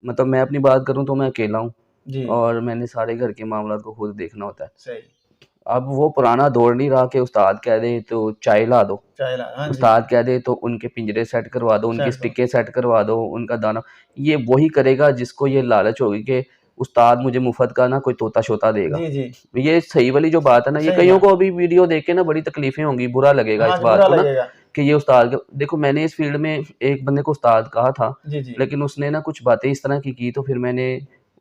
मतलब मैं अपनी बात करूँ तो मैं अकेला हूँ जी। और मैंने सारे घर के मामलात को खुद देखना होता है। सही। अब वो पुराना दौर नहीं रहा कि उस्ताद कह दे तो चाय ला दो, चाय ला, हाँ जी। उस्ताद कह दे तो उनके पिंजरे सेट करवा दो, उनकी सेट करो। स्टिकें सेट करवा दो, उनका दाना। ये वही करेगा जिसको ये लालच होगी कि उस्ताद मुझे मुफ्त का ना कोई तोता-शोता देगा। जी, जी। ये सही वाली जो बात है ना, ये सही कइयों बात। को अभी वीडियो देख के ना बड़ी तकलीफ़ें होंगी, बुरा लगेगा हाँ इस जी, बात बुरा को ना लगेगा। कि ये उस्ताद का देखो मैंने इस फ़ील्ड में एक बंदे को उस्ताद कहा था, जी, जी। लेकिन उसने ना कुछ बातें इस तरह की तो फिर मैंने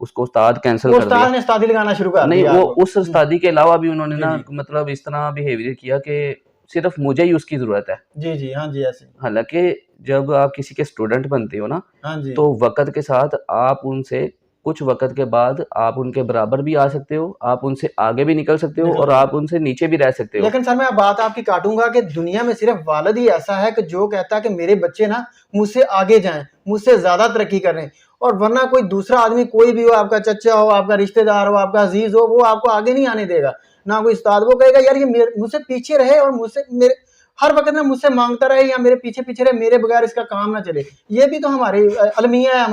उसको उस्ताद कैंसल वो कर दिया। उस्ताद ने उस्तादी लगाना शुरू कर नहीं, दिया वो आपको। उस उस्तादी के अलावा भी उन्होंने जी, ना जी। मतलब इस तरह बिहेवियर किया कि सिर्फ़ मुझे ही उसकी ज़रूरत है। जी, जी। हाँ जी, ऐसे। हालाँकि जब आप किसी के स्टूडेंट बनते हो ना, हाँ जी। तो वक़्त के साथ आप उनसे कुछ वक़्त के बाद आप उनके बराबर भी आ सकते हो, आप उनसे आगे भी निकल सकते हो निकल और सकते आप हैं। उनसे नीचे भी रह सकते हो। लेकिन सर मैं बात आपकी काटूँगा कि दुनिया में सिर्फ़ वालिद ही ऐसा है कि जो कहता है कि मेरे बच्चे ना मुझसे आगे जाएँ, मुझसे ज़्यादा तरक्की करें और वरना कोई दूसरा आदमी कोई भी हो, आपका चचा हो, आपका रिश्तेदार हो, आपका अज़ीज़ हो, वो आपको आगे नहीं आने देगा। ना कोई उस्ताद वो कहेगा यार ये मेरे मुझसे पीछे रहे और मुझसे मेरे हर वक़्त ना मुझसे माँगता रहे या मेरे पीछे-पीछे रहे, मेरे बगैर इसका काम ना चले। ये भी तो हमारी अलमिया है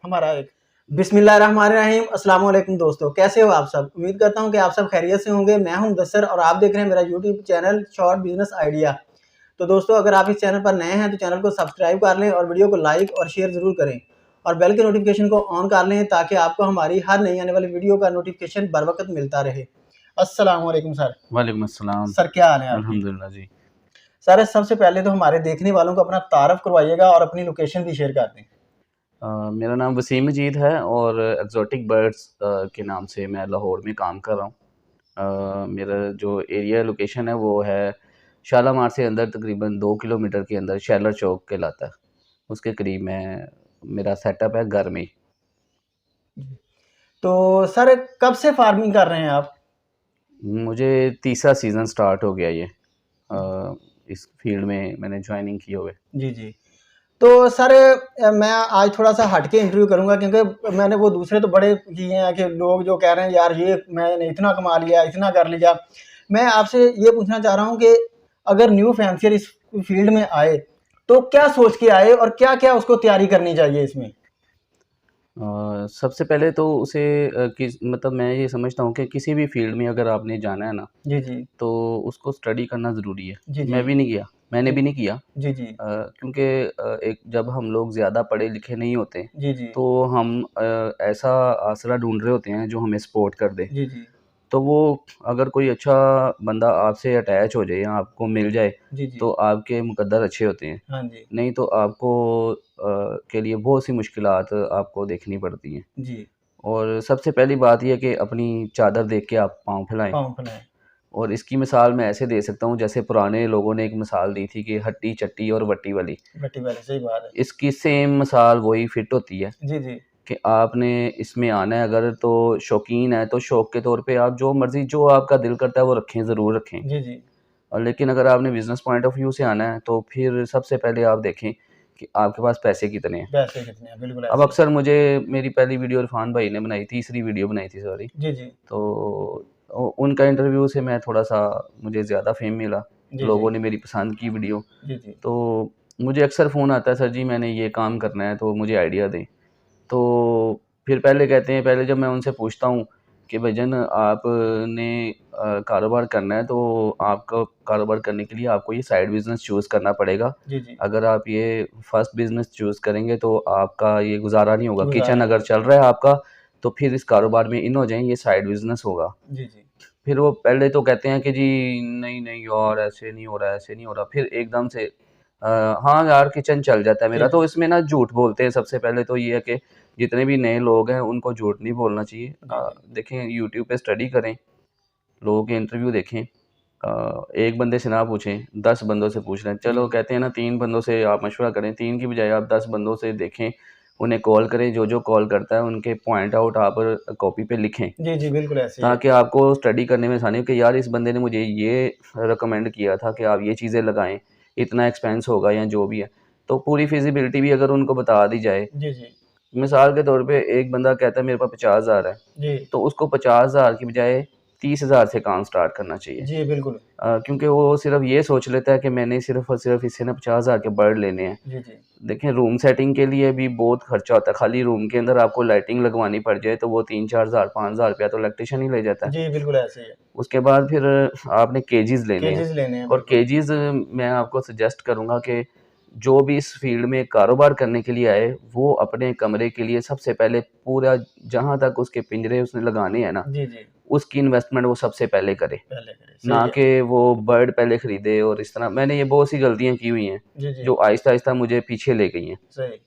हमारा एक। बिस्मिल्लाहिर्रहमानिर्रहीम, अस्सलाम वालेकुम दोस्तों, कैसे हो आप सब? उम्मीद करता हूँ कि आप सब खैरियत से होंगे। मैं हूँ मुदस्सर और आप देख रहे हैं मेरा YouTube channel short business idea. तो दोस्तों अगर आप इस चैनल पर नए हैं तो चैनल को सब्सक्राइब कर लें और वीडियो को लाइक और शेयर ज़रूर करें और बेल के नोटिफिकेशन को ऑन कर लें ताकि आपको हमारी हर नई आने वाली वीडियो का नोटिफिकेशन बर वक़्त मिलता रहे। अस्सलाम वालेकुम सर। वालेकुम अस्सलाम। सर क्या हाल है आपकी? अल्हम्दुलिल्लाह जी। सर सबसे पहले तो हमारे देखने वालों को अपना तारुफ करवाइएगा और अपनी लोकेशन भी शेयर कर दें। मेरा नाम वसीम मजीद है और एक्ज़ोटिक बर्ड्स के नाम से मैं लाहौर में काम कर रहा हूँ। मेरा जो एरिया लोकेशन है वो है शालामार से अंदर तकरीबन 2 किलोमीटर के अंदर शैलर चौक कहलाता है। उसके करीब मैं मेरा सेटअप है घर में ही। तो सर कब से फार्मिंग कर रहे हैं आप? मुझे तीसरा सीज़न स्टार्ट हो गया ये इस फील्ड में मैंने जॉइनिंग की हुए। जी, जी। तो सर मैं आज थोड़ा-सा हट के इंटरव्यू करूँगा क्योंकि मैंने वो दूसरे तो बड़े किए हैं कि लोग जो कह रहे हैं यार ये मैंने इतना कमा लिया, इतना कर लिया। मैं आपसे ये पूछना चाह रहा हूँ कि अगर न्यू फैंसियर इस फील्ड में आए, तो क्या सोच के आए और क्या-क्या उसको तैयारी करनी चाहिए इसमें? सबसे पहले तो उसे किस मतलब मैं ये समझता हूँ कि किसी भी फील्ड में अगर आपने जाना है ना, जी, जी। तो उसको स्टडी करना ज़रूरी है। जी, जी। मैं भी नहीं किया, मैंने जी। भी नहीं किया जी, जी। क्योंकि एक जब हम लोग ज़्यादा पढ़े लिखे नहीं होते, जी, जी। तो हम ऐसा आसरा ढूँढ रहे होते हैं जो हमें सपोर्ट कर दे। जी, जी। तो वो अगर कोई अच्छा बंदा आपसे अटैच हो जाए या आपको मिल जाए, जी, जी। तो आपके मुकद्दर अच्छे होते हैं। हाँ जी। नहीं तो आपको के लिए बहुत सी मुश्किलात आपको देखनी पड़ती हैं। जी। और सबसे पहली बात ये है कि अपनी चादर देख के आप पाँव फैलाएँ। पाँव फैलाएँ। और इसकी मिसाल मैं ऐसे दे सकता हूँ जैसे पुराने लोगों ने एक मिसाल दी थी कि हट्टी, चट्टी और वट्टी वाली। भट्टी वाली, सही बात है। इसकी सेम मिसाल वही फिट होती है जी, जी। कि आपने इसमें आना है अगर तो शौकीन है तो शौक के तौर पे आप जो मर्ज़ी जो आपका दिल करता है वो रखें, ज़रूर रखें। जी, जी। और लेकिन अगर आपने बिज़नेस पॉइंट ऑफ व्यू से आना है तो फिर सबसे पहले आप देखें कि आपके पास पैसे कितने हैं। पैसे कितने हैं, बिल्कुल अब ऐसे ही। अक्सर मुझे मेरी पहली वीडियो इरफान भाई ने बनाई, तीसरी वीडियो बनाई थी सॉरी। जी, जी। तो उनका इंटरव्यू से मैं थोड़ा-सा मुझे ज़्यादा फ़ेम मिला, जी, जी। लोगों ने मेरी पसंद की वीडियो। जी, जी। तो मुझे अक्सर फ़ोन आता है, सर जी मैंने ये काम करना है तो मुझे आइडिया दें। तो फिर पहले कहते हैं, पहले जब मैं उनसे पूछता हूँ कि भईजान आपने कारोबार करना है तो आपका कारोबार करने के लिए आपको ये साइड बिज़नेस चूज़ करना पड़ेगा। जी, जी। अगर आप ये फर्स्ट बिज़नेस चूज़ करेंगे तो आपका ये गुज़ारा नहीं होगा। गुज़ारा किचन नहीं अगर होगा। चल रहा है आपका तो फिर इस कारोबार में इन हो जाएँ, ये साइड बिज़नेस होगा। जी, जी। फिर वो पहले तो कहते हैं कि जी नहीं, नहीं यार ऐसे नहीं हो रहा है, ऐसे नहीं हो रहा। फिर एकदम से हाँ यार किचन चल जाता है मेरा। ठीक है। तो इसमें ना झूठ बोलते हैं। सबसे पहले तो ये है कि जितने भी नए लोग हैं उनको झूठ नहीं बोलना चाहिए। जी, जी। देखें यूट्यूब पे स्टडी करें, लोगों के इंटरव्यू देखें। एक बंदे से ना पूछें, 10 बंदों से पूछ लें। जी, चलो जी। कहते हैं ना 3 बंदों से आप मशवरा करें, 3 की बजाय आप 10 बंदों से देखें, उन्हें कॉल करें, जो-जो कॉल करता है उनके पॉइंट आउट आप कॉपी पे लिखें। जी, जी, बिल्कुल ऐसे ही है। ताकि आपको स्टडी करने में आसानी हो कि यार इस बंदे ने मुझे ये रिकमेंड किया था कि आप ये चीज़ें लगाएँ, इतना एक्सपेंस होगा या जो भी है। तो पूरी फिज़िबिलिटी भी अगर उनको बता दी जाए, जी, जी। मिसाल के तौर पे एक बंदा कहता है मेरे पास 50,000 है, जी। तो उसको 50,000 की बजाय 30,000 से काम स्टार्ट करना चाहिए। जी बिल्कुल। क्योंकि वो सिर्फ ये सोच लेता है कि मैंने सिर्फ और सिर्फ इससे ना 50,000 के बर्ड लेने हैं। जी जी देखें, रूम सेटिंग के लिए भी बहुत खर्चा होता है। खाली रूम के अंदर आपको लाइटिंग लगवानी पड़ जाए तो वो 3-4 हज़ार 5,000 रुपया तो इलेक्ट्रिशियन ही ले जाता है। जी बिल्कुल ऐसे ही है। उसके बाद फिर आपने केजीज लेने हैं, केजेस लेने हैं और बिल्कुल। केजीज मैं आपको सजेस्ट करूंगा कि जो भी इस फील्ड में कारोबार करने के लिए आए, वो अपने कमरे के लिए सबसे पहले पूरा, जहां तक उसके पिंजरे उसने लगाने हैं ना, जी जी उसकी इन्वेस्टमेंट वो सबसे पहले करे। पहले करें, ना सही है। कि वो बर्ड पहले खरीदे। और इस तरह मैंने ये बहुत सी गलतियां की हुई हैं जी जी जो आहिस्ता आहिस्ता मुझे पीछे ले गई हैं। सही।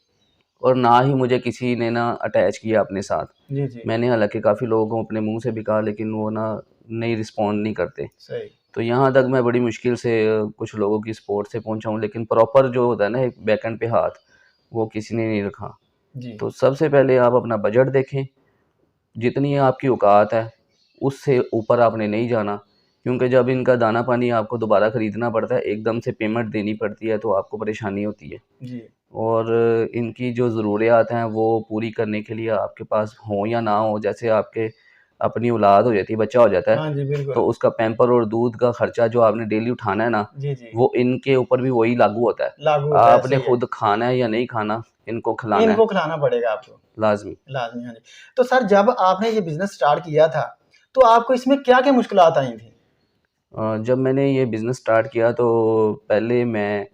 और ना ही मुझे किसी ने ना अटैच किया अपने साथ। जी जी मैंने हालांकि काफ़ी लोगों को अपने मुंह से भी कहा, लेकिन वो ना नहीं रिस्पॉन्ड नहीं करते। सही। तो यहाँ तक मैं बड़ी मुश्किल से कुछ लोगों की सपोर्ट से पहुंचा हूँ, लेकिन प्रॉपर जो होता है ना एक बैकएंड पे हाथ, वो किसी ने नहीं रखा। जी तो सबसे पहले आप अपना बजट देखें, जितनी आपकी औकात है उससे ऊपर आपने नहीं जाना, क्योंकि जब इनका दाना पानी आपको दोबारा ख़रीदना पड़ता है, एकदम से पेमेंट देनी पड़ती है, तो आपको परेशानी होती है। जी और इनकी जो ज़रूरियात हैं वो पूरी करने के लिए आपके पास हो या ना हो, जैसे आपके अपनी औलाद हो जाती है, बच्चा हो जाता है, हाँ जी तो बिल्कुल। उसका पैम्पर और दूध का खर्चा जो आपने डेली उठाना है ना, जी जी वो इनके ऊपर भी वही लागू होता है। लागू होता है, आपने सही है। खुद खाना है या नहीं खाना, इनको खिलाना है इनको खिलाना पड़ेगा आपको, लाजमी। लाजमी। हाँ जी। तो सर जब आपने ये बिजनेस स्टार्ट किया था, तो आपको इसमें क्या क्या मुश्किलात आई थी? जब मैंने ये बिज़नेस स्टार्ट किया तो पहले मैं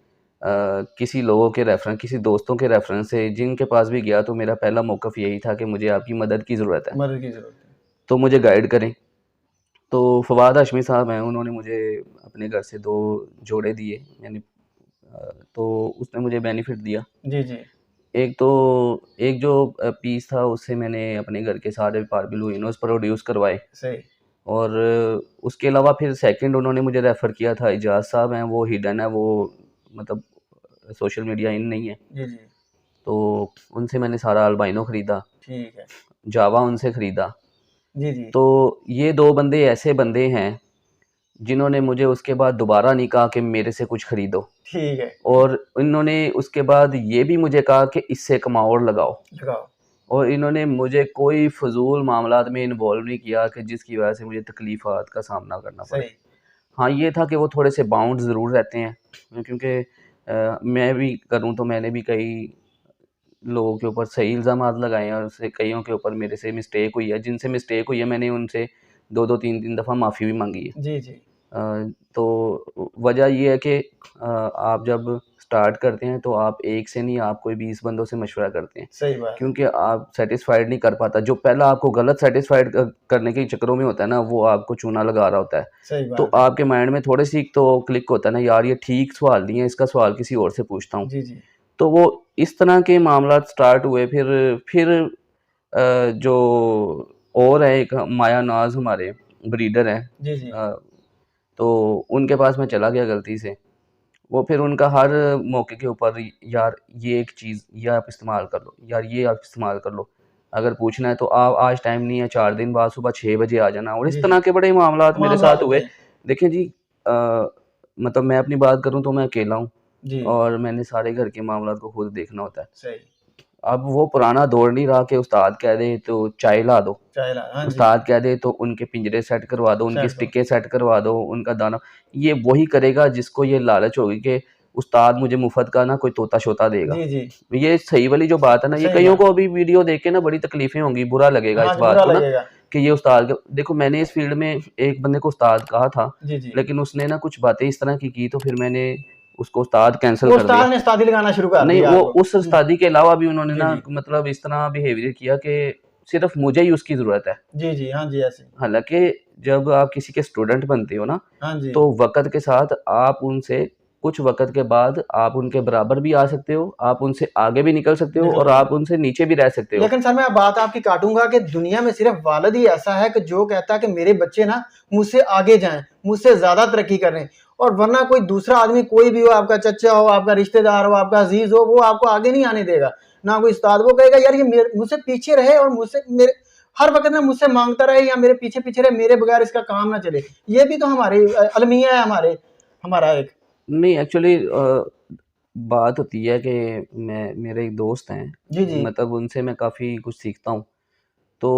किसी लोगों के रेफरेंस, किसी दोस्तों के रेफरेंस से जिनके पास भी गया, तो मेरा पहला मौक़िफ़ यही था कि मुझे आपकी मदद की ज़रूरत है, मदद की जरूरत है। तो मुझे गाइड करें। तो फवाद हाशमी साहब हैं, उन्होंने मुझे अपने घर से 2 जोड़े दिए, यानी तो उसने मुझे बेनिफिट दिया। जी जी एक तो एक जो पीस था उससे मैंने अपने घर के सारे पार्बिलुइनोस प्रोड्यूस करवाए। सही। और उसके अलावा फिर सेकंड उन्होंने मुझे रेफ़र किया था, इजाज़ साहब हैं, वो हिडन है, वो मतलब सोशल मीडिया इन नहीं है। जी जी तो उनसे मैंने सारा अल्बाइनो ख़रीदा, ठीक है। जावा उनसे ख़रीदा। जी जी तो ये 2 बंदे ऐसे बंदे हैं जिन्होंने मुझे उसके बाद दोबारा नहीं कहा कि मेरे से कुछ खरीदो। ठीक है। और इन्होंने उसके बाद ये भी मुझे कहा कि इससे कमाओ और लगाओ। लगाओ। और इन्होंने मुझे कोई फ़िज़ूल मामलात में इन्वॉल्व नहीं किया कि जिसकी वजह से मुझे तकलीफ़ात का सामना करना पड़े। सही। हाँ, ये था कि वो थोड़े से बाउंड ज़रूर रहते हैं, क्योंकि मैं भी करूँ तो मैंने भी कई लोगों के ऊपर सही इल्ज़ामात लगाए हैं, और उससे कइयों के ऊपर मेरे से मिस्टेक हुई है। जिनसे मिस्टेक हुई है मैंने उनसे 2-2 3-3 दफ़ा माफ़ी भी माँगी है। जी जी तो वजह ये है कि आप जब स्टार्ट करते हैं तो आप एक से नहीं, आप कोई 20 बंदों से मशवरा करते हैं, सही बात है। क्योंकि आप सैटिस्फाइड नहीं कर पाता। जो पहला आपको गलत सैटिस्फाइड करने के चक्करों में होता है ना, वो आपको चूना लगा रहा होता है। सही तो बात है। आपके माइंड में थोड़ी सी तो क्लिक होता है ना, यार ये ठीक सवाल नहीं है, इसका सवाल किसी और से पूछता हूँ। जी जी तो वो इस तरह के मामलात स्टार्ट हुए। फिर जो और है, एक माया नाज हमारे ब्रीडर हैं, जी जी अ, तो उनके पास मैं चला गया गलती से। वो फिर उनका हर मौके के ऊपर, यार ये एक चीज़ ये आप इस्तेमाल कर लो, यार ये आप इस्तेमाल कर लो। अगर पूछना है तो आज टाइम नहीं है, 4 दिन बाद सुबह 6 बजे आ जाना। और इस जी जी तरह के बड़े मामलात मेरे मामलात साथ होते हुए। हैं। देखिए जी, मतलब मैं अपनी बात करूँ तो मैं अकेला हूँ, जी और मैंने सारे घर के मामलात को खुद देखना होता है। सही। अब वो पुराना दौर नहीं रहा कि उस्ताद कह दे तो चाय ला दो, चाय ला, हाँ जी। उस्ताद कह दे तो उनके पिंजरे सेट करवा दो, उनकी सेट करो। स्टिकें सेट करवा दो, उनका दाना। ये वही करेगा जिसको ये लालच होगी कि उस्ताद मुझे मुफ्त का ना कोई तोता-शोता देगा। जी जी ये सही वाली जो बात है ना, ये सही कइयों बात। को अभी वीडियो देख के ना बड़ी तकलीफ़ें होंगी, बुरा लगेगा हाँ इस जी बात बुरा को ना, लगेगा। कि ये उस्ताद का देखो, मैंने इस फ़ील्ड में एक बंदे को उस्ताद कहा था, जी जी लेकिन उसने ना कुछ बातें इस तरह की तो फिर मैंने उसको उस्ताद कैंसल वो कर दिया। उस्ताद ने उस्तादी लगाना शुरू कर नहीं, दिया वो आपको। उस उस्तादी के अलावा भी उन्होंने जी ना जी मतलब इस तरह बिहेवियर किया कि सिर्फ़ मुझे ही उसकी ज़रूरत है। जी जी हाँ जी ऐसे। हालाँकि जब आप किसी के स्टूडेंट बनते हो ना, हाँ जी। तो वक़्त के साथ आप उनसे कुछ वक़्त के बाद आप उनके बराबर भी आ सकते हो, आप उनसे आगे भी निकल सकते हो, निकल और सकते आप हैं। उनसे नीचे भी रह सकते हो। लेकिन सर मैं बात आपकी काटूंगा कि दुनिया में सिर्फ वालिद ही ऐसा है कि जो कहता है कि मेरे बच्चे ना मुझसे आगे जाएं, मुझसे ज्यादा तरक्की करें, और वरना कोई दूसरा आदमी कोई भी हो, आपका चचा हो, आपका रिश्तेदार हो, आपका अजीज हो, वो आपको आगे नहीं आने देगा। ना कोई उस्ताद वो कहेगा यार ये मुझसे पीछे रहे और मुझसे मेरे हर वक्त ना मुझसे मांगता रहे या मेरे पीछे पीछे रहे, मेरे बगैर इसका काम ना चले। ये भी तो हमारी अलमिया है, हमारा एक। नहीं, एक्चुअली बात होती है कि मेरे एक दोस्त हैं, जी जी मतलब उनसे मैं काफ़ी कुछ सीखता हूँ। तो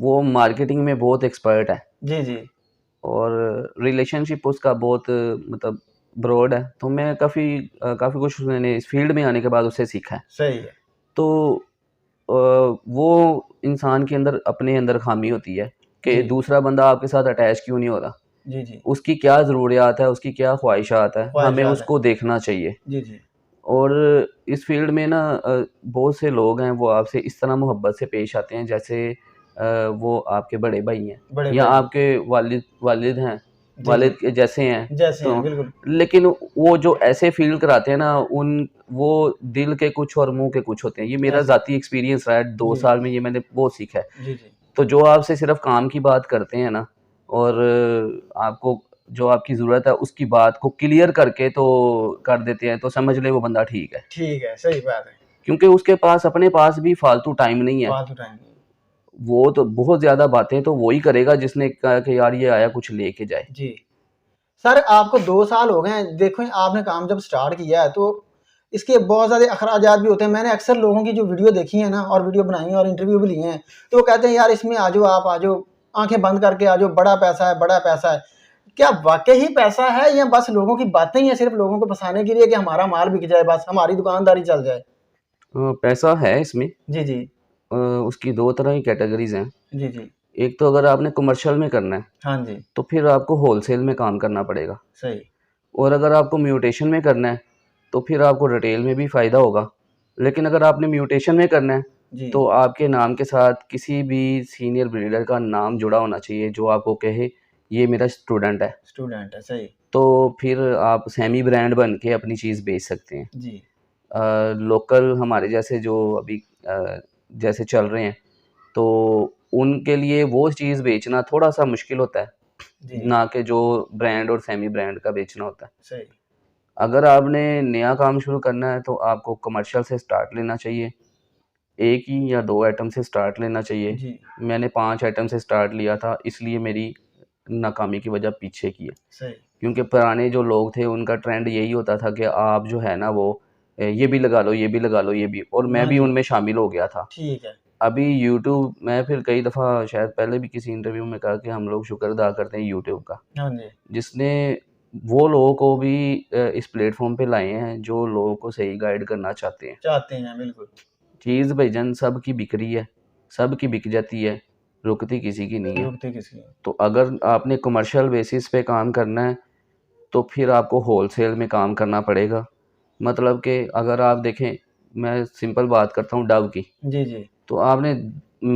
वो मार्केटिंग में बहुत एक्सपर्ट है। जी जी और रिलेशनशिप उसका बहुत मतलब ब्रॉड है, तो मैं काफ़ी कुछ मैंने इस फील्ड में आने के बाद उससे सीखा है। सही है। तो वो इंसान के अंदर अपने अंदर खामी होती है कि जी दूसरा बंदा आपके साथ अटैच क्यों नहीं हो रहा, जी जी। उसकी क्या ज़रूरियात है, उसकी क्या ख्वाहिशात है, हमें ख्वाहिशात है। उसको देखना चाहिए। जी जी। और इस फील्ड में ना बहुत से लोग हैं वो आपसे इस तरह मोहब्बत से पेश आते हैं जैसे वो आपके बड़े भाई हैं बड़े या भाई हैं। आपके वालिद हैं, जी जी। वालिद के जैसे हैं। जैसे तो हैं बिल्कुल। लेकिन वो जो ऐसे फील कराते हैं ना, उन वो दिल के कुछ और मुंह के कुछ होते हैं। ये मेरा ऐसे। ज़ाती एक्सपीरियंस रहा है, 2 जी साल में ये मैंने बहुत सीखा है। जी जी। तो जो आपसे सिर्फ काम की बात करते हैं ना, और आपको जो आपकी ज़रूरत है उसकी बात को क्लियर करके तो कर देते हैं, तो समझ लें वो बंदा ठीक है। ठीक है, सही बात है। क्योंकि उसके पास अपने पास भी फालतू टाइम नहीं है। फालतू टाइम नहीं। वो तो बहुत ज़्यादा बातें तो वो ही करेगा जिसने कहा कि यार ये आया कुछ लेके जाए। जी। सर आपको 2 साल हो गए हैं, देखो आपने काम जब स्टार्ट किया है तो इसके बहुत ज़्यादा अखराजात भी होते हैं। मैंने अक्सर लोगों की जो वीडियो देखी है ना और वीडियो बनाई है और इंटरव्यू भी लिए हैं, तो वो कहते हैं यार इसमें आ जाओ, आप आ जाओ, आँखें बंद करके आ जाओ, बड़ा पैसा है, बड़ा पैसा है। क्या वाक़ई ही पैसा है या बस लोगों की बातें ही हैं सिर्फ़ लोगों को फँसाने के लिए कि हमारा माल बिक जाए, बस हमारी दुकानदारी चल जाए? पैसा है इसमें। जी, जी। उसकी 2 तरह की कैटेगरीज़ हैं। जी, जी। एक तो अगर आपने कमर्शियल में करना है, हाँ जी, तो फिर आपको होलसेल में काम करना पड़ेगा। सही। और अगर आपको म्यूटेशन में करना है, तो फिर आपको रिटेल में भी फ़ायदा होगा। लेकिन अगर आपने म्यूटेशन में करना है, जी, तो आपके नाम के साथ किसी भी सीनियर ब्रीडर का नाम जुड़ा होना चाहिए, जो आपको कहे, ये मेरा स्टूडेंट है। स्टूडेंट है, सही। तो फिर आप सेमी ब्रांड बन के अपनी चीज़ बेच सकते हैं। जी, लोकल हमारे जैसे जो अभी जैसे चल रहे हैं, तो उनके लिए वो चीज़ बेचना थोड़ा-सा मुश्किल होता है, जी, ना कि जो ब्रांड और सेमी ब्रांड का बेचना होता है। सही। अगर आपने नया काम शुरू करना है, तो आपको कमर्शियल से स्टार्ट लेना चाहिए। 1 ही या 2 आइटम से स्टार्ट लेना चाहिए। जी, मैंने 5 आइटम से स्टार्ट लिया था, इसलिए मेरी नाकामी की वजह पीछे की है। सही। क्योंकि पुराने जो लोग थे, उनका ट्रेंड यही होता था कि आप जो है ना वो ये भी लगा लो, ये भी लगा लो, ये भी, और मैं हाँ भी जी, उनमें शामिल हो गया था। ठीक है। अभी यूट्यूब मैं फिर कई दफ़ा शायद पहले भी किसी इंटरव्यू में कहा कि हम लोग शुक्र अदा करते हैं यूट्यूब का, हाँ जी, जिसने वो लोगों को भी इस प्लेटफ़ॉर्म पे लाए हैं जो लोगों को सही गाइड करना चाहते हैं। चाहते हैं, बिल्कुल। चीज़ भाईजान सब की बिक रही है, सब की बिक जाती है, रुकती किसी की नहीं है। रुकते किसकी है। तो अगर आपने कमर्शियल बेसिस पे काम करना है, तो फिर आपको होलसेल में काम करना पड़ेगा। मतलब कि अगर आप देखें, मैं सिंपल बात करता हूँ डव की, जी, जी, तो आपने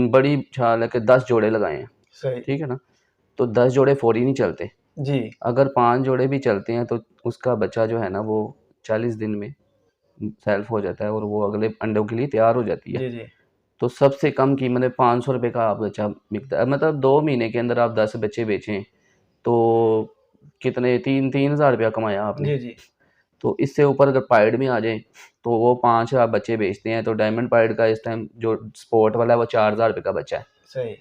बड़ी ख़्याल है कि 10 जोड़े लगाए हैं, सही। ठीक है ना? तो 10 जोड़े फ़ौरी नहीं चलते। जी, अगर 5 जोड़े भी चलते हैं, तो उसका बच्चा जो है ना वो 40 दिन में सेल्फ हो जाता है और वो अगले अंडों के लिए तैयार हो जाती है। जी, जी, तो सबसे कम कीमत में ₹500 का आप बच्चा बिकता है। मतलब 2 महीने के अंदर आप 10 बच्चे बेचें, तो कितने 3 हज़ार कमाया आपने। जी, जी, तो इससे ऊपर अगर पाइड में आ जाएँ, तो वो 5 आप बच्चे बेचते हैं, तो डायमंड पाइड का इस टाइम जो स्पॉट वाला है वो ₹4000 का बच्चा है। सही,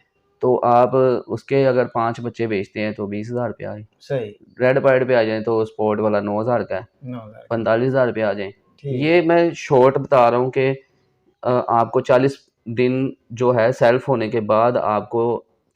तो आप उसके अगर 5 बच्चे बेचते हैं तो ₹20000 आए। सही। रेड पाइड पे आ जाएँ तो स्पॉट वाला 9000 का है, 9,000 का। 45,000 आ जाएँ। ठीक है। ये मैं शॉर्ट बता रहा हूँ कि आपको 40 दिन जो है सेल्फ होने के बाद आपको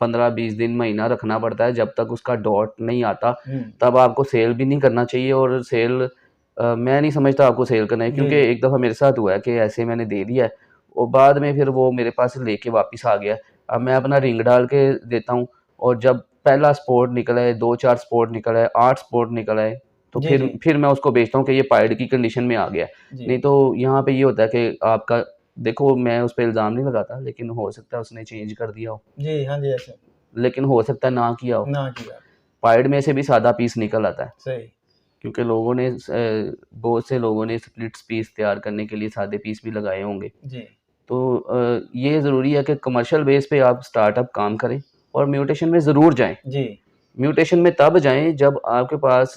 15-20 दिन, महीना रखना पड़ता है, जब तक उसका डॉट नहीं आता, हुँ। तब आपको सेल भी नहीं करना चाहिए। और सेल मैं नहीं समझता आपको सेल करना है, जी, क्योंकि जी। एक दफ़ा मेरे साथ हुआ है कि ऐसे मैंने दे दिया है और बाद में फिर वो मेरे पास लेके वापस आ गया। अब मैं अपना रिंग डाल के देता हूँ, और जब पहला स्पॉट निकला है, 2-4 स्पॉट निकला है, 8 स्पॉट निकला है, तो जी, फिर जी, फिर मैं उसको बेचता हूँ कि ये पाइड की कंडीशन में आ गया है। जी। नहीं तो यहाँ पे ये होता है कि आपका, देखो मैं उस पे इल्ज़ाम नहीं लगाता, लेकिन हो सकता है उसने चेंज कर दिया हो, जी, हाँ जी, ऐसे। लेकिन हो सकता है ना किया हो। ना किया। पाइड में से भी सादा पीस निकल आता है, सही। क्योंकि लोगों ने बहुत से लोगों ने स्प्लिट्स पीस तैयार करने के लिए सादे पीस भी लगाए होंगे। जी, तो ये ज़रूरी है कि कमर्शियल बेस पे आप स्टार्टअप काम करें और म्यूटेशन में ज़रूर जाएँ। जी। म्यूटेशन में तब जाएँ जब आपके पास,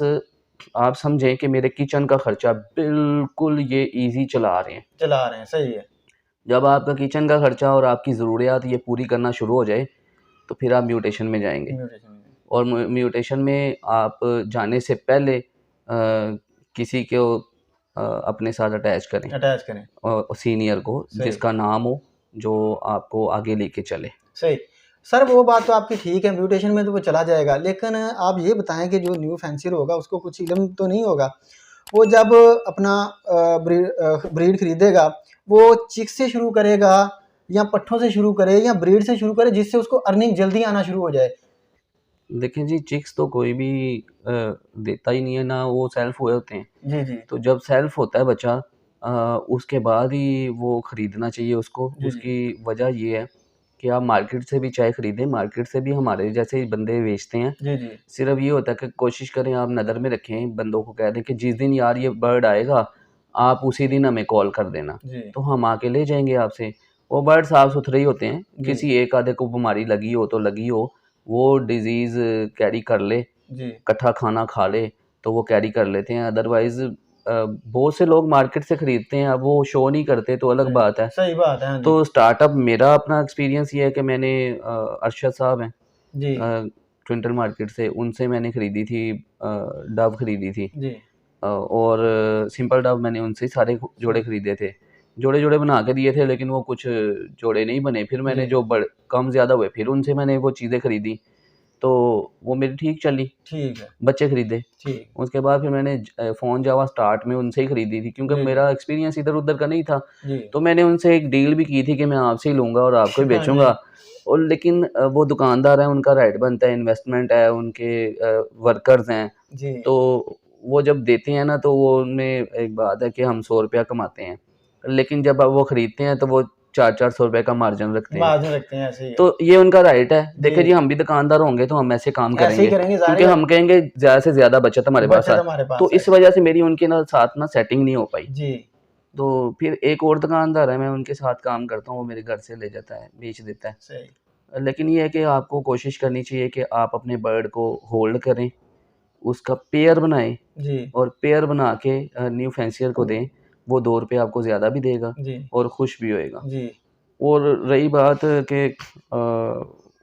आप समझें कि मेरे किचन का खर्चा बिल्कुल ये ईज़ी चला रहे हैं। चला रहे हैं, सही है। जब आपका किचन का खर्चा और आपकी ज़रूरियात ये पूरी करना शुरू हो जाए, तो फिर आप म्यूटेशन में जाएँगे। म्यूटेशन में। और म्यूटेशन में आप जाने से पहले किसी को अपने साथ अटैच करें, अटैच करें। सीनियर को सही, जिसका नाम हो, जो आपको आगे लेके चले। सही। सर वो बात तो आपकी ठीक है, म्यूटेशन में तो वो चला जाएगा, लेकिन आप ये बताएं कि जो न्यू फैंसियर होगा उसको कुछ इल्म तो नहीं होगा, वो जब अपना ब्रीड खरीदेगा वो चिक से शुरू करेगा या पट्ठों से शुरू करे या ब्रीड से शुरू करे जिससे उसको अर्निंग जल्दी आना शुरू हो जाए? देखें जी, चिक्स तो कोई भी देता ही नहीं है, ना वो सेल्फ हुए होते हैं। जी जी तो जब सेल्फ होता है बच्चा, उसके बाद ही वो खरीदना चाहिए उसको। जी उसकी वजह ये है कि आप मार्केट से भी चाहे खरीदें, मार्केट से भी हमारे जैसे ही बंदे बेचते हैं। जी जी सिर्फ ये होता है कि कोशिश करें, आप नज़र में रखें, बंदों को कह दें कि जिस दिन यार ये बर्ड आएगा आप उसी दिन हमें कॉल कर देना, जी तो हम आके ले जाएंगे आपसे। वो बर्ड साफ़ सुथरे ही होते हैं, जी किसी एक आधे को बीमारी लगी हो तो लगी हो, वो डिज़ीज़ कैरी कर ले, जी कट्ठा खाना खा ले तो वो कैरी कर लेते हैं। अदरवाइज़ बहुत से लोग मार्केट से खरीदते हैं, अब वो शो नहीं करते तो अलग सही बात है। सही बात है। हाँ जी तो स्टार्टअप मेरा अपना एक्सपीरियंस ये है कि मैंने अरशद साहब हैं जी ट्विंटल मार्केट से, उनसे मैंने खरीदी थी, डव खरीदी थी। जी और सिंपल डव मैंने उनसे ही सारे जोड़े खरीदे थे। जोड़े-जोड़े बना के दिए थे, लेकिन वो कुछ जोड़े नहीं बने। फिर मैंने जी जो बड़ कम ज़्यादा हुए फिर उनसे मैंने वो चीज़ें खरीदी, तो वो मेरी ठीक चली, ठीक है बच्चे खरीदे। ठीक उसके बाद फिर मैंने फ़ोन जावा स्टार्ट में उनसे ही खरीदी थी, क्योंकि जी जी मेरा एक्सपीरियंस इधर-उधर का नहीं था। जी तो मैंने उनसे एक डील भी की थी कि मैं आपसे ही लूँगा और आपको ही हाँ जी बेचूँगा। और लेकिन वो दुकानदार हैं, उनका राइट बनता है, इन्वेस्टमेंट है, उनके वर्कर्स हैं। जी तो वो जब देते हैं ना, तो वो उनमें एक बात है कि हम ₹100 कमाते हैं, लेकिन जब अब वो खरीदते हैं तो वो 4-4 सौ रुपए का मार्जिन रखते हैं। मार्जिन रखते हैं, ऐसे ही है। तो ये उनका राइट है। देखिए जी, जी हम भी दुकानदार होंगे तो हम ऐसे काम ऐसे ही करेंगे, करेंगे, क्योंकि जाहिर है। हम कहेंगे ज़्यादा से ज़्यादा बचत हमारे पास बचत आए। हमारे तो पास है। इस वजह से मेरी उनके ना साथ ना सेटिंग नहीं हो पाई। जी तो फिर एक और दुकानदार है, मैं उनके साथ काम करता हूँ, वो मेरे घर से ले जाता है, बेच देता है। सही लेकिन ये है कि आपको कोशिश करनी चाहिए कि आप अपने बर्ड को होल्ड करें, उसका पेयर बनाएँ जी और पेयर बना के न्यू फैंसियर को दें। वो ₹2 आपको ज़्यादा भी देगा जी और खुश भी होएगा। जी और रही बात कि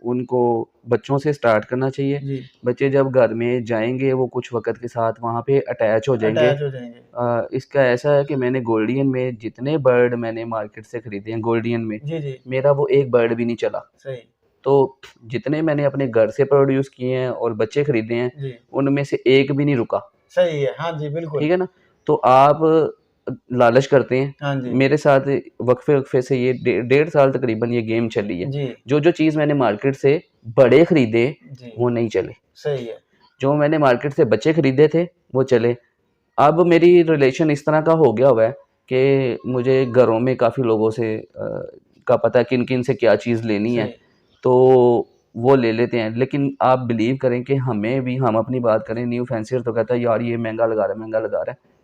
उनको बच्चों से स्टार्ट करना चाहिए। जी बच्चे जब घर में जाएँगे, वो कुछ वक़्त के साथ वहाँ पे अटैच हो जाएँगे। अटैच हो जाएंगे। इसका ऐसा है कि मैंने गोल्डियन में जितने बर्ड मैंने मार्केट से खरीदे हैं गोल्डियन में, जी जी मेरा वो एक बर्ड भी नहीं चला। सही तो जितने मैंने अपने घर से प्रोड्यूस किए हैं और बच्चे खरीदे हैं, जी उनमें से एक भी नहीं रुका। सही है। हाँ जी बिल्कुल। ठीक है ना? तो आप लालच करते हैं। हाँ जी मेरे साथ वक़्फ़े-वक़्फ़े से ये डेढ़ साल तकरीबन ये गेम चली है। जी जो-जो चीज़ मैंने मार्केट से बड़े खरीदे, जी वो नहीं चले। सही है। जो मैंने मार्केट से बच्चे खरीदे थे, वो चले। अब मेरी रिलेशन इस तरह का हो गया हुआ है कि मुझे घरों में काफ़ी लोगों से का पता है किन-किन से क्या चीज़ लेनी है, सही तो वो ले लेते हैं। लेकिन आप बिलीव करें कि हमें भी, हम अपनी बात करें, न्यू फैंसियर तो कहता है यार ये महँगा लगा रहा है, महँगा लगा रहा है।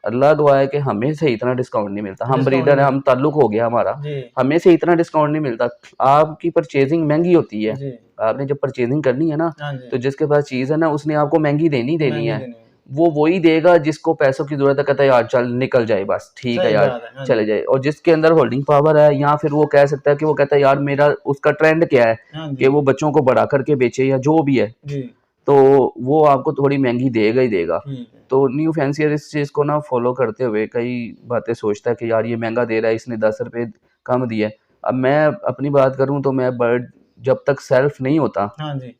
अल्लाह गवाह है कि हमें से इतना डिस्काउंट नहीं मिलता। हम डिस्काउंट ब्रीडर नहीं हैं, मिल हम ताल्लुक हो गया हमारा, जी हमें से इतना डिस्काउंट नहीं मिलता। आपकी परचेज़िंग महँगी होती है। जी आपने जब परचेज़िंग करनी है ना, हाँ जी तो जिसके पास चीज़ है ना, उसने आपको महँगी देनी ही देनी महंगी है। देनी है। वो वही देगा जिसको पैसों की ज़रूरत है, कहता है यार चल निकल जाए बस, ठीक है सही यार, बात है। हाँ जी चले जाए। और जिसके अंदर होल्डिंग पावर है, या फिर वो कह सकता है कि वो कहता है यार मेरा उसका ट्रेंड क्या है हाँ कि जी वो बच्चों को बड़ा करके बेचे या जो भी है, जी तो वो आपको थोड़ी महँगी देगा ही देगा। ठीक है। तो न्यू फैंसियर इस चीज़ को ना फ़ॉलो करते हुए कई बातें सोचता है कि यार ये महँगा दे रहा है, इसने ₹10 कम दिया है। अब मैं अपनी बात करूँ तो मैं बर्ड जब तक सेल्फ नहीं होता, हाँ जी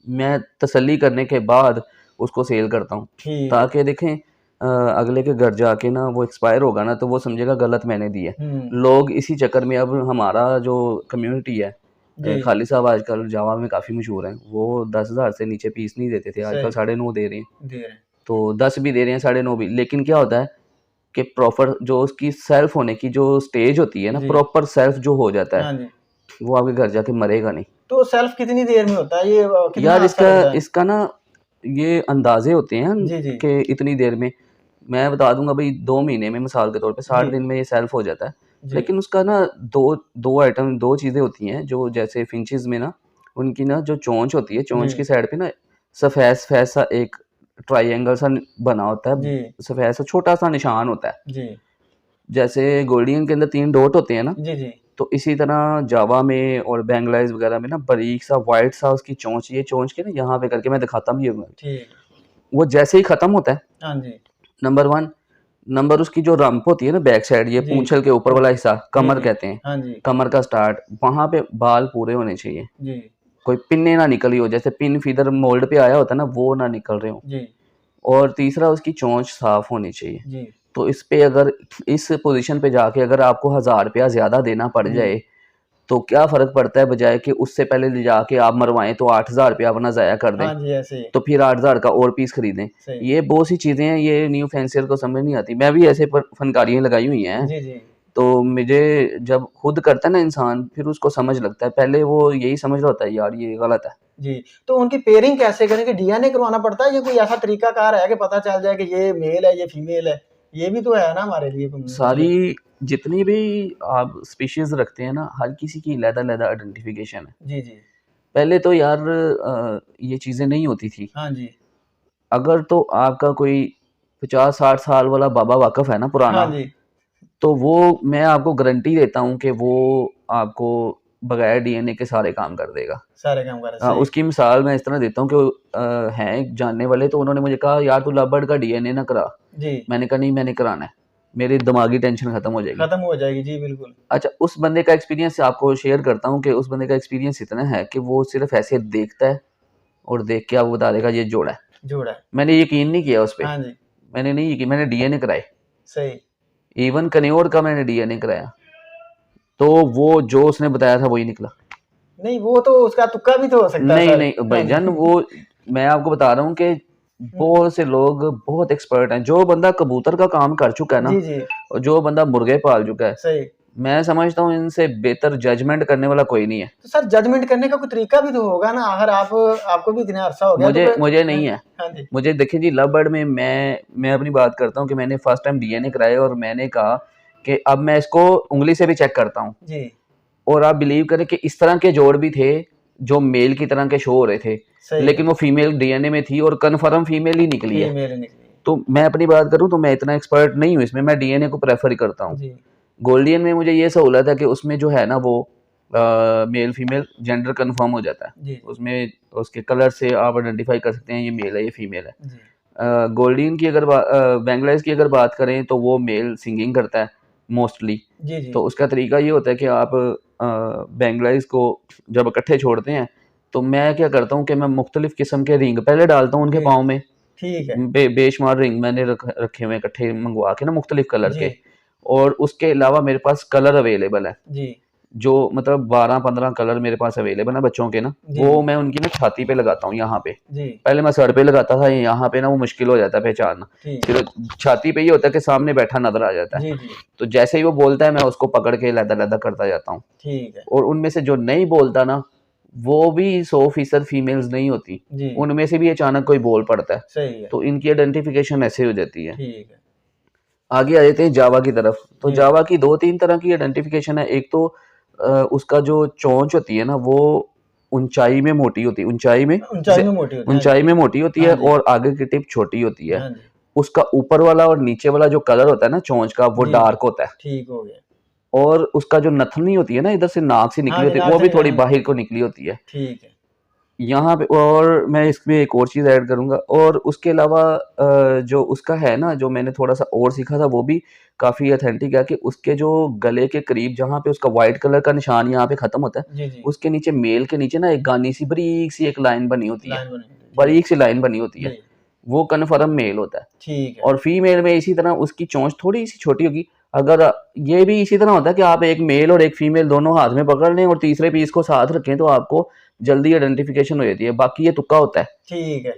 मैं तसल्ली करने के बाद उसको सेल करता हूँ। ठीक है। ताकि देखें अगले के घर जाके ना वो एक्सपायर होगा ना, तो वो समझेगा गलत मैंने दी है। लोग इसी चक्कर में, अब हमारा जो कम्युनिटी है, जी खालिद साहब आजकल जावा में काफ़ी मशहूर हैं। वो 10,000 से नीचे पीस नहीं देते थे, आजकल सही 9.5 दे रहे हैं। दे रहे हैं। तो 10 भी दे रहे हैं, 9.5 भी। लेकिन क्या होता है कि प्रॉपर जो उसकी सेल्फ होने की जो स्टेज होती है ना, जी प्रॉपर सेल्फ जो हो जाता है, हाँ जी वो आपके घर जाके मरेगा नहीं। तो सेल्फ कितनी देर में होता है ये, कितना यार अरसा इसका लगता है? इसका ना ये अंदाजे होते हैं जी जी कि इतनी देर में, मैं बता दूंगा भाई 2 महीने में, मिसाल के तौर पे 60 जी दिन में ये सेल्फ हो जाता है। जी लेकिन उसका ना दो दो आइटम, दो चीज़ें होती हैं जो, जैसे फिंचेस में ना, उनकी ना जो चोंच होती है, जी चोंच की साइड पे ना सफ़ेद सफ़ेद सा एक ट्रायंगल सा बना होता है, जी सफ़ेद सा छोटा सा निशान होता है। जी जैसे गोल्डियन के अंदर 3 डॉट होते हैं ना, जी जी तो इसी तरह जावा में और बैंगलाइज वगैरह में ना बारीक सा वाइट सा उसकी चोंच, ये चोंच के ना यहाँ पे करके मैं दिखाता भी हूँ। ठीक है। वो जैसे ही ख़त्म होता है, हाँ जी नंबर 1, नंबर उसकी जो रंप होती है ना बैक साइड, ये जी पूंछल के ऊपर वाला हिस्सा, जी कमर जी कहते हैं, हाँ जी कमर का स्टार्ट, वहां पे बाल पूरे होने चाहिए, जी कोई पिन्ने ना निकली हो, जैसे पिन फीदर मोल्ड पे आया होता है ना, वो ना निकल रहे हो। जी और तीसरा उसकी चोंच साफ होनी चाहिए। जी तो इस पे अगर इस पोजीशन पे जाके अगर आपको 1000 रुपया ज्यादा देना पड़ जी जाए तो क्या फर्क पड़ता है, बजाय कि उससे पहले ले जाके आप मरवाएं तो 8000 रुपया अपना ज़ाया कर दें, हाँ जी ऐसे ही तो फिर 8000 का और पीस खरीदें। सही ये बहुत सी चीज़ें हैं, ये न्यू फैंसियर को समझ नहीं आती। मैं भी ऐसे फनकारियाँ लगाई हुई हैं, जी जी तो मुझे जब खुद करता है ना इंसान, फिर उसको समझ लगता है। पहले वो यही समझ रहा होता है यार ये गलत है। जी तो उनकी पेयरिंग कैसे करें कि डीएनए करवाना पड़ता है या कोई ऐसा तरीका कार है कि पता चल जाए कि ये मेल है ये फीमेल है, ये भी तो है ना हमारे लिए मसले। सारी जितनी भी आप स्पीशीज रखते हैं ना, हर किसी की अलग-अलग आइडेंटिफिकेशन है। जी जी पहले तो यार ये चीज़ें नहीं होती थी। हाँ जी अगर तो आपका कोई 50-60 साल वाला बाबा वाक़फ़ है ना हाँ पुराना, जी तो वो मैं आपको गारंटी देता हूँ कि वो आपको बगैर डीएनए के सारे काम कर देगा। सारे काम कर सही उसकी मिसाल मैं इस तरह देता हूँ कि हैं एक जानने वाले, तो उन्होंने मुझे कहा यार तू लव बर्ड का डीएनए ना करा। जी मैंने कहा नहीं मैंने कराना है, मेरी दिमागी टेंशन खत्म हो जाएगी। खत्म हो जाएगी जी बिल्कुल अच्छा, उस बंदे का एक्सपीरियंस आपको शेयर करता हूँ कि उस बंदे का एक्सपीरियंस इतना है कि वो सिर्फ ऐसे देखता है और देख के आपको बता देगा ये जोड़ा है। जोड़ा है मैंने यकीन नहीं किया उस पे, हाँ जी मैंने नहीं यकीन, मैंने डीएनए कराए, सही इवन कन्योर का मैंने डीएनए कराया, तो वो जो उसने बताया था वही निकला। नहीं वो तो उसका तुक्का भी तो हो सकता है नहीं सर नहीं हाँ भाईजान, जी वो मैं आपको बता रहा हूँ कि बहुत से लोग बहुत एक्सपर्ट हैं। जो बंदा कबूतर का काम कर चुका है ना, जी जी और जो बंदा मुर्गे पाल चुका है, सही मैं समझता हूँ इनसे बेहतर जजमेंट करने वाला कोई नहीं है। तो सर जजमेंट करने का कोई तरीका भी तो होगा ना अगर आप आपको भी इतना अरसा हो गया तो मुझे मुझे हाँ नहीं है। हाँ जी मुझे देखिए जी, लव बर्ड में मैं अपनी बात करता हूँ कि मैंने फर्स्ट टाइम डीएनए कराया और मैंने कहा कि अब मैं इसको उंगली से भी चेक करता हूँ। जी और आप बिलीव करें कि इस तरह के जोड़ भी थे जो मेल की तरह के शो हो रहे थे, सही है लेकिन वो फीमेल डीएनए में थी और कन्फर्म फीमेल ही निकली है। फीमेल निकली तो मैं अपनी बात करूं तो मैं इतना एक्सपर्ट नहीं हूं इसमें, मैं डीएनए को प्रेफर ही करता हूं। जी गोल्डियन में मुझे ये सहूलत है कि उसमें जो है ना वो मेल फीमेल जेंडर कंफर्म हो जाता है। जी उसमें उसके कलर से आप आइडेंटिफाई कर सकते हैं ये मेल है ये फीमेल है। जी गोल्डियन की अगर बैंगलाइज की अगर बात करें तो वो मेल सिंगिंग करता है मोस्टली। जी जी तो उसका तरीका ये होता है कि आप बैंगलाइज को जब इकट्ठे छोड़ते हैं, तो मैं क्या करता हूँ कि मैं मुख्तलिफ किस्म के रिंग पहले डालता हूँ उनके जी पाँव में। ठीक है बेशुमार रिंग मैंने रखे हुए हैं इकट्ठे मंगवा के ना, मुख्तलिफ कलर जी के। और उसके अलावा मेरे पास कलर अवेलेबल है, जी जो मतलब 12-15 कलर मेरे पास अवेलेबल है बच्चों के ना, जी वो जी मैं उनकी ना छाती पे लगाता हूँ यहाँ पे। जी पहले मैं सर पे लगाता था, यहाँ पे ना वो मुश्किल हो जाता है पहचानना। ठीक फिर छाती पे ये होता है कि सामने बैठा नजर आ जाता है। जी जी तो जैसे ही वो बोलता है मैं उसको पकड़ के लैदा करता जाता हूँ। ठीक है और उनमें से जो नहीं बोलता ना, वो भी 100% फीमेल्स नहीं होती, जी उनमें से भी अचानक कोई बोल पड़ता है। सही है तो इनकी आइडेंटिफिकेशन ऐसे हो जाती है। ठीक है आगे आ जाते हैं जावा की तरफ। तो जी जावा की 2-3 तरह की आइडेंटिफिकेशन है। एक तो उसका जो चोंच होती है ना वो ऊंचाई में मोटी होती है, ऊंचाई में ऊंचाई में मोटी होती है हाँ जी ऊंचाई में मोटी होती है हाँ जी और आगे की टिप छोटी होती है। हाँ जी उसका ऊपर वाला और नीचे वाला जो कलर होता है ना चोंच का, वो जी जी डार्क होता है। ठीक हो गया और उसका जो नथनी होती है ना, इधर से नाक से हाँ निकली जी होती है, नाक वो से भी थोड़ी हाँ जी बाहर को निकली होती है। ठीक है यहाँ पे और मैं इसमें एक और चीज़ ऐड करूँगा, और उसके अलावा जो उसका है ना, जो मैंने थोड़ा-सा और सीखा था वो भी काफ़ी ऑथेंटिक है कि उसके जो गले के करीब जहाँ पे उसका व्हाइट कलर का निशान यहाँ पे ख़त्म होता है, जी जी उसके नीचे मेल के नीचे ना एक गानी सी बारीक सी एक लाइन बनी होती है, लाइन बनी होती है ठीक बारीक सी लाइन बनी होती जी है, वो कन्फर्म मेल होता है। ठीक है और फीमेल में इसी तरह उसकी चोंच थोड़ी-सी छोटी होगी। अगर ये भी इसी तरह होता है कि आप एक मेल और एक फीमेल दोनों हाथ में पकड़ लें और तीसरे पीस को साथ रखें तो आपको जल्दी आइडेंटिफिकेशन हो जाती है। बाकी ये तुक्का होता है। ठीक है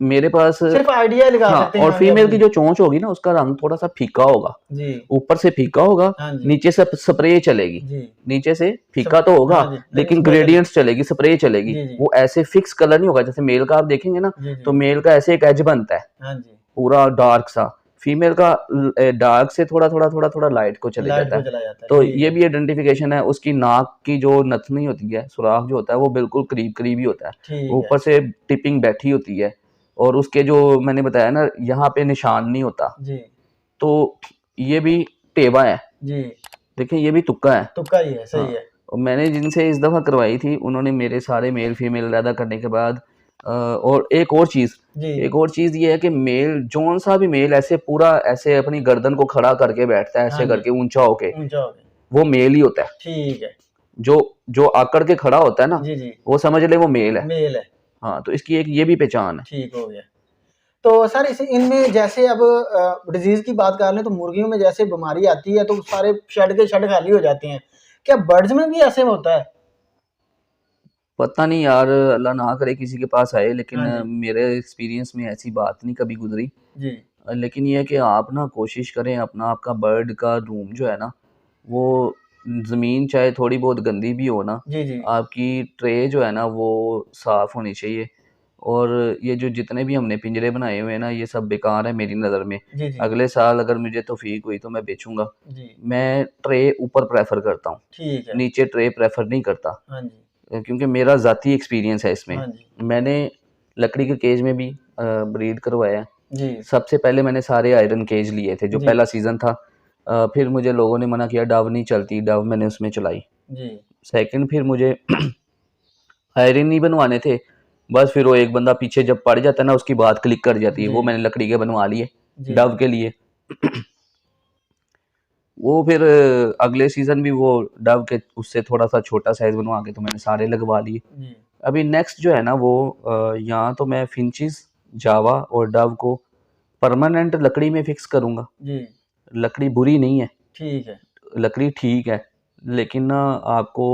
मेरे पास सिर्फ आइडिया लगा हाँ, सकते हैं और हाँ जी फीमेल अपनी की जो चोंच होगी ना उसका रंग थोड़ा-सा फीका होगा। जी ऊपर से फीका होगा, हाँ जी नीचे से स्प्रे चलेगी। जी नीचे से सब फीका तो होगा हाँ जी लेकिन लेकिन स्प्रे चलेगी ग्रेडिएंट्स चलेगी, स्प्रे चलेगी। जी जी वो ऐसे फिक्स कलर नहीं होगा, जैसे मेल का आप देखेंगे ना जी जी तो मेल का ऐसे एक एज बनता है, हाँ जी पूरा डार्क सा। फीमेल का डार्क से थोड़ा-थोड़ा लाइट को चले लाइट जाता को है। चला जाता है तो ठीक ये है भी आइडेंटिफिकेशन है। उसकी नाक की जो नथनी होती है, सुराख जो होता है वो बिल्कुल करीब-करीब ही होता है। ठीक है ऊपर से टिपिंग बैठी होती है और उसके जो मैंने बताया ना यहाँ पे निशान नहीं होता। जी तो ये भी टेवा है। जी देखिए ये भी तुक्का है। तुक्का ही है हाँ, सही है और मैंने जिनसे इस दफ़ा करवाई थी उन्होंने मेरे सारे मेल फीमेल अलहदा करने के बाद और एक और चीज़ ये है कि मेल जौन सा भी मेल ऐसे पूरा ऐसे अपनी गर्दन को खड़ा करके बैठता है, ऐसे करके ऊंचा होके, वो मेल ही होता है। ठीक है। जो आकड़ के खड़ा होता है ना, वो समझ ले वो मेल है। हाँ, तो इसकी एक ये भी पहचान है। ठीक हो गया। तो सर इनमें जैसे अब डिजीज की बात कर लें तो मुर्गियों में जैसे बीमारी आती है तो सारे शेड खाली हो जाते हैं, क्या बर्ड्स में भी ऐसे होता है? पता नहीं यार, अल्लाह ना करे किसी के पास आए, लेकिन मेरे एक्सपीरियंस में ऐसी बात नहीं कभी गुजरी जी। लेकिन ये है कि आप ना कोशिश करें अपना, आपका बर्ड का रूम जो है ना, वो ज़मीन चाहे थोड़ी बहुत गंदी भी हो ना, आपकी ट्रे जो है ना वो साफ़ होनी चाहिए। और ये जो जितने भी हमने पिंजरे बनाए हुए हैं ना, ये सब बेकार है मेरी नज़र में। अगले साल अगर मुझे तौफीक हुई तो मैं बेचूंगा। मैं ट्रे ऊपर प्रेफर करता हूँ, नीचे ट्रे प्रेफर नहीं करता, क्योंकि मेरा ज़ाती एक्सपीरियंस है इसमें। मैंने लकड़ी के केज में भी ब्रीड करवाया जी। सबसे पहले मैंने सारे आयरन केज लिए थे, जो पहला सीज़न था। फिर मुझे लोगों ने मना किया, डव नहीं चलती, डव मैंने उसमें चलाई जी। सेकंड फिर मुझे आयरन नहीं बनवाने थे, बस फिर वो एक बंदा पीछे जब पड़ जाता है ना, उसकी बात क्लिक कर जाती है, वो मैंने लकड़ी के बनवा लिए डव के लिए। वो फिर अगले सीजन भी वो डव के उससे थोड़ा सा छोटा साइज बनवा के तो मैंने सारे लगवा लिए। अभी नेक्स्ट जो है ना वो यहाँ तो मैं फिंचिस, जावा और डव को परमानेंट लकड़ी में फिक्स करूँगा। लकड़ी बुरी नहीं है, ठीक है, लकड़ी ठीक है, लेकिन ना आपको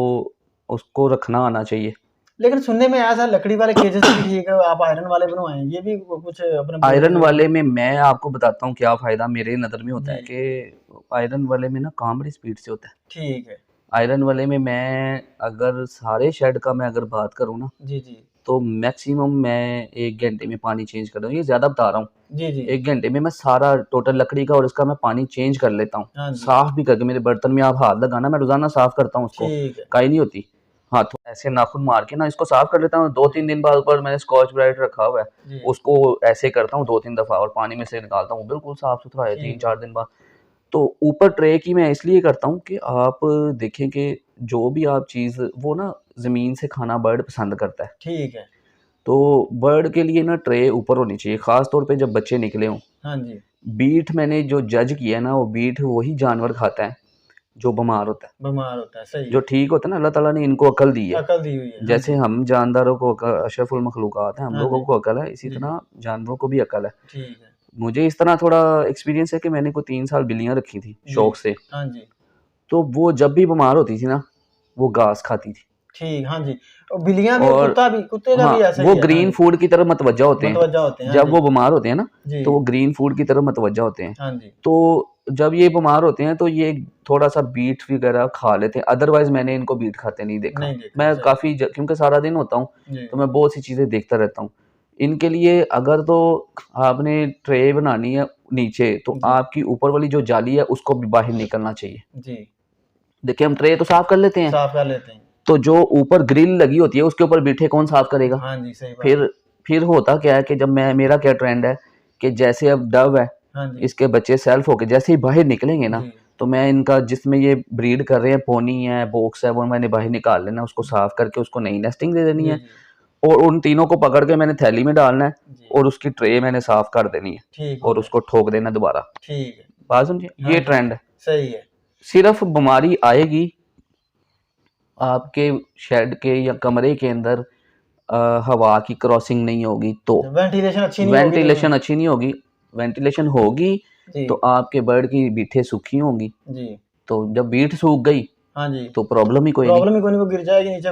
उसको रखना आना चाहिए। लेकिन सुनने में आया था लकड़ी वाले केजेस भी ठीक है, आप आयरन वाले बनवाएं, ये भी कुछ अपने आयरन वाले में मैं आपको बताता हूँ क्या फायदा मेरे नज़र में होता है कि आयरन वाले में ना काम बड़ी स्पीड से होता है। ठीक है। आयरन वाले में मैं अगर सारे शेड का मैं अगर बात करूँ ना जी, तो मैक्सिमम मैं 1 घंटे में पानी चेंज कर दूँ, ये ज़्यादा बता रहा हूँ जी। 1 घंटे में मैं सारा टोटल लकड़ी का और इसका मैं पानी चेंज कर लेता हूँ, साफ भी करके। मेरे बर्तन में आप हाथ लगाना, मैं रोजाना साफ करता हूँ उसको, काई नहीं होती। हाँ, तो ऐसे नाखून मार के ना इसको साफ कर लेता हूँ। 2-3 दिन बाद ऊपर मैंने स्कॉच ब्राइट रखा हुआ है, उसको ऐसे करता हूँ 2-3 दफा और पानी में से निकालता हूँ, बिल्कुल साफ सुथरा है 3-4 दिन बाद। तो ऊपर ट्रे की मैं इसलिए करता हूँ कि आप देखें कि जो भी आप चीज़ वो ना ज़मीन से खाना बर्ड पसंद करता है, ठीक है। तो बर्ड के लिए ना ट्रे ऊपर होनी चाहिए, खास तौर पे जब बच्चे निकले हों। हाँ जी। बीट मैंने जो जज किया ना, वो बीट वही जानवर खाता है जो बीमार होता है, सही। जो ठीक होता है ना, अल्लाह ताला ने इनको अकल दी है, अकल दी हुई है। जैसे हम जानदारों को अशरफुल मखलूकात है, हम लोगों को अकल है, इसी तरह जानवरों को भी अकल है। ठीक है। मुझे इस तरह थोड़ा एक्सपीरियंस है कि मैंने को 3 साल बिल्लियां रखी थी शौक से। हाँ जी। तो वो जब भी बीमार होती थी ना, वो घास खाती थी। ठीक, हाँ जी। और बिल्लियां भी और कुत्ते का भी ऐसा ही है। वो ग्रीन फूड की तरफ मतवज्जा होते हैं, जब वो बीमार होते हैं ना, तो वो ग्रीन फूड की तरफ मतवज्जा होते हैं। हाँ जी। तो जब ये बीमार होते हैं तो ये थोड़ा सा बीट वगैरह खा लेते हैं, अदरवाइज मैंने इनको बीट खाते नहीं देखा। मैं काफी क्योंकि सारा दिन होता हूँ तो मैं बहुत सी चीजें देखता रहता हूँ। इनके लिए अगर तो आपने ट्रे बनानी है नीचे, तो आपकी ऊपर वाली जो जाली है उसको भी बाहर निकलना चाहिए जी। देखिए हम ट्रे तो साफ कर लेते हैं, तो जो ऊपर ग्रिल लगी होती है उसके ऊपर बीठे कौन साफ करेगा? हाँ जी, सही बात। फिर होता क्या है कि जब मेरा क्या ट्रेंड है कि जैसे अब डव है, हाँ इसके बच्चे सेल्फ होके जैसे ही बाहर निकलेंगे ना, तो मैं इनका जिसमें ये ब्रीड कर रहे हैं, पोनी है, बॉक्स है, वो मैंने बाहर निकाल लेना, उसको साफ करके उसको नई नेस्टिंग दे देनी है, और उन तीनों को पकड़ के मैंने थैली में डालना है और उसकी ट्रे मैंने साफ कर देनी है और उसको ठोक देना दोबारा। ठीक है, बात समझिए। ये ट्रेंड है, सही है। सिर्फ बीमारी आएगी आपके शेड के या कमरे के अंदर हवा की क्रॉसिंग नहीं होगी तो, वेंटिलेशन अच्छी नहीं होगी। वेंटिलेशन होगी तो आपके बर्ड की बीठे सूखी होंगी जी। तो जब बीठ सूख गई, हाँ जी, तो प्रॉब्लम ही कोई नहीं, वो गिर जाएगी नीचे।